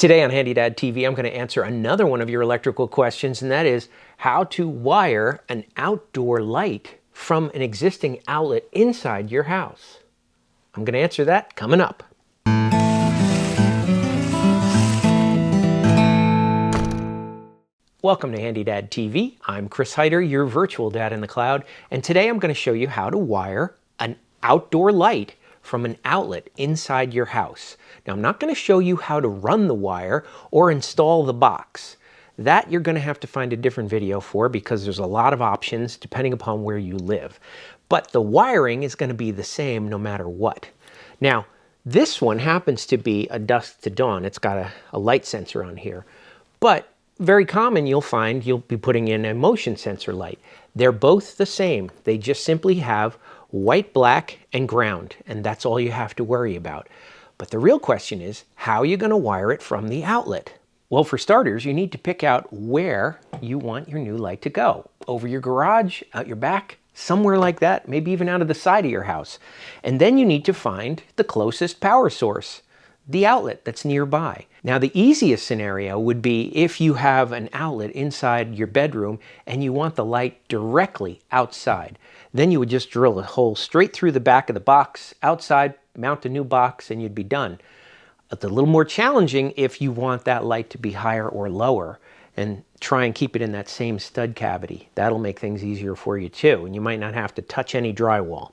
Today on HandyDadTV, I'm going to answer another one of your electrical questions, and that is how to wire an outdoor light from an existing outlet inside your house. I'm going to answer that coming up. Welcome to HandyDadTV. I'm Chris Heider, your virtual dad in the cloud, and today I'm going to show you how to wire an outdoor light from an outlet inside your house. Now, I'm not going to show you how to run the wire or install the box. That you're going to have to find a different video for because there's a lot of options depending upon where you live. But the wiring is going to be the same no matter what. Now, this one happens to be a dusk to dawn. It's got a light sensor on here. But very common, you'll find you'll be putting in a motion sensor light. They're both the same. They just simply have white, black, and ground, and that's all you have to worry about. But the real question is, how are you going to wire it from the outlet? Well, for starters, you need to pick out where you want your new light to go. Over your garage, out your back, somewhere like that, maybe even out of the side of your house. And then you need to find the closest power source, the outlet that's nearby. Now, the easiest scenario would be if you have an outlet inside your bedroom and you want the light directly outside. Then you would just drill a hole straight through the back of the box, outside, mount a new box, and you'd be done. It's a little more challenging if you want that light to be higher or lower, and try and keep it in that same stud cavity. That'll make things easier for you too, and you might not have to touch any drywall.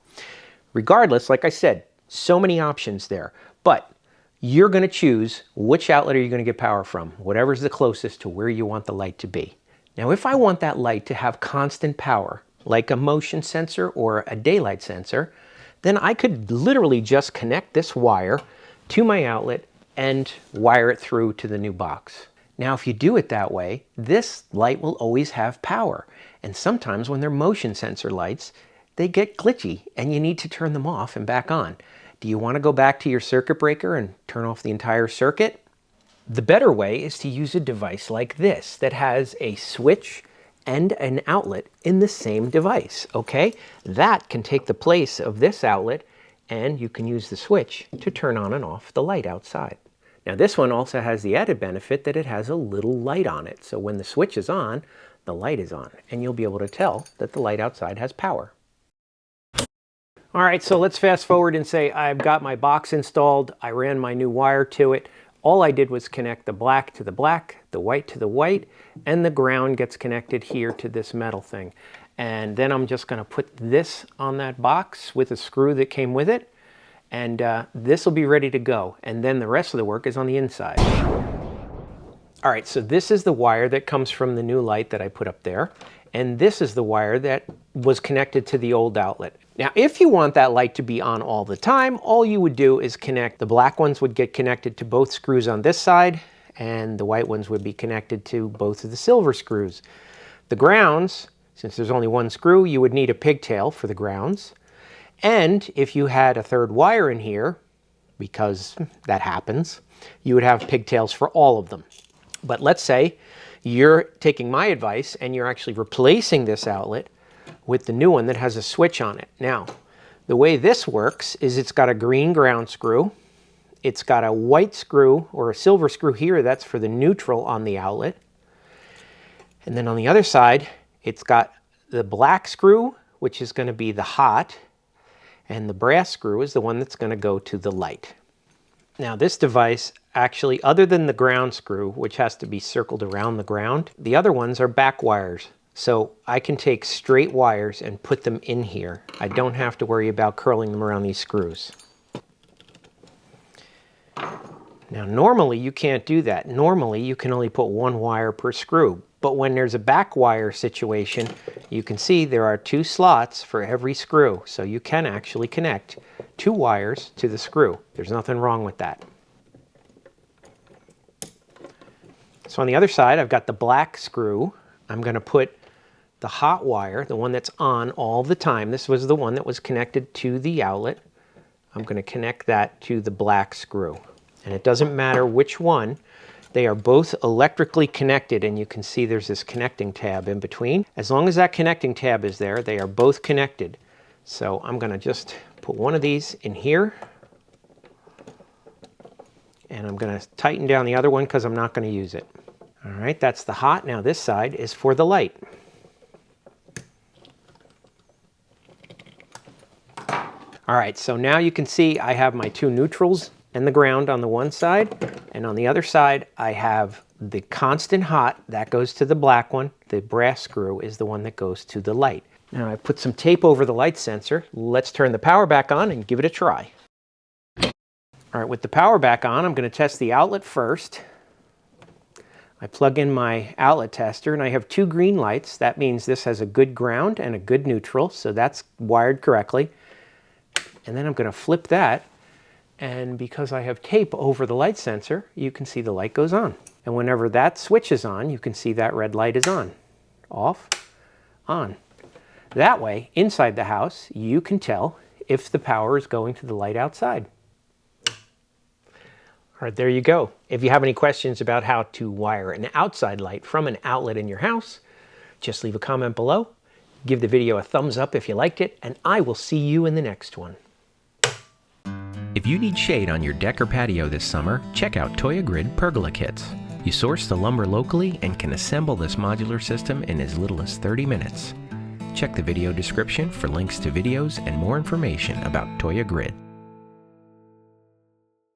Regardless, like I said, so many options there. But you're going to choose which outlet are you going to get power from, whatever's the closest to where you want the light to be. Now, if I want that light to have constant power, like a motion sensor or a daylight sensor, then I could literally just connect this wire to my outlet and wire it through to the new box. Now, if you do it that way, this light will always have power. And sometimes when they're motion sensor lights, they get glitchy and you need to turn them off and back on. Do you want to go back to your circuit breaker and turn off the entire circuit? The better way is to use a device like this that has a switch and an outlet in the same device, okay? That can take the place of this outlet, and you can use the switch to turn on and off the light outside. Now, this one also has the added benefit that it has a little light on it. So when the switch is on, the light is on, and you'll be able to tell that the light outside has power. All right, so let's fast forward and say I've got my box installed. I ran my new wire to it. All I did was connect the black to the black, the white to the white, and the ground gets connected here to this metal thing. And then I'm just going to put this on that box with a screw that came with it, and this will be ready to go. And then the rest of the work is on the inside. All right, so this is the wire that comes from the new light that I put up there, and this is the wire that was connected to the old outlet. Now, if you want that light to be on all the time, all you would do is connect. The black ones would get connected to both screws on this side, and the white ones would be connected to both of the silver screws. The grounds, since there's only one screw, you would need a pigtail for the grounds. And if you had a third wire in here, because that happens, you would have pigtails for all of them. But let's say you're taking my advice and you're actually replacing this outlet with the new one that has a switch on it. Now, the way this works is it's got a green ground screw. It's got a white screw or a silver screw here. That's for the neutral on the outlet. And then on the other side, it's got the black screw, which is going to be the hot, and the brass screw is the one that's going to go to the light. Now, this device actually, other than the ground screw, which has to be circled around the ground, the other ones are back wires. So I can take straight wires and put them in here. I don't have to worry about curling them around these screws. Now, normally you can't do that. Normally you can only put one wire per screw. But when there's a back wire situation, you can see there are two slots for every screw. So you can actually connect two wires to the screw. There's nothing wrong with that. So on the other side, I've got the black screw. I'm going to put the hot wire, the one that's on all the time. This was the one that was connected to the outlet. I'm going to connect that to the black screw. And it doesn't matter which one. They are both electrically connected, and you can see there's this connecting tab in between. As long as that connecting tab is there, they are both connected. So I'm going to just put one of these in here And I'm going to tighten down the other one because I'm not going to use it. All right, that's the hot. Now this side is for the light. All right, so now you can see I have my two neutrals and the ground on the one side, and on the other side I have the constant hot. That goes to the black one. The brass screw is the one that goes to the light. Now I put some tape over the light sensor. Let's turn the power back on and give it a try. All right, with the power back on, I'm going to test the outlet first. I plug in my outlet tester and I have two green lights. That means this has a good ground and a good neutral, so that's wired correctly. And then I'm going to flip that, and because I have tape over the light sensor, you can see the light goes on. And whenever that switch is on, you can see that red light is on. Off, on. That way, inside the house, you can tell if the power is going to the light outside. All right, there you go. If you have any questions about how to wire an outside light from an outlet in your house, just leave a comment below. Give the video a thumbs up if you liked it, and I will see you in the next one. If you need shade on your deck or patio this summer, check out Toya Grid Pergola Kits. You source the lumber locally and can assemble this modular system in as little as 30 minutes. Check the video description for links to videos and more information about Toya Grid.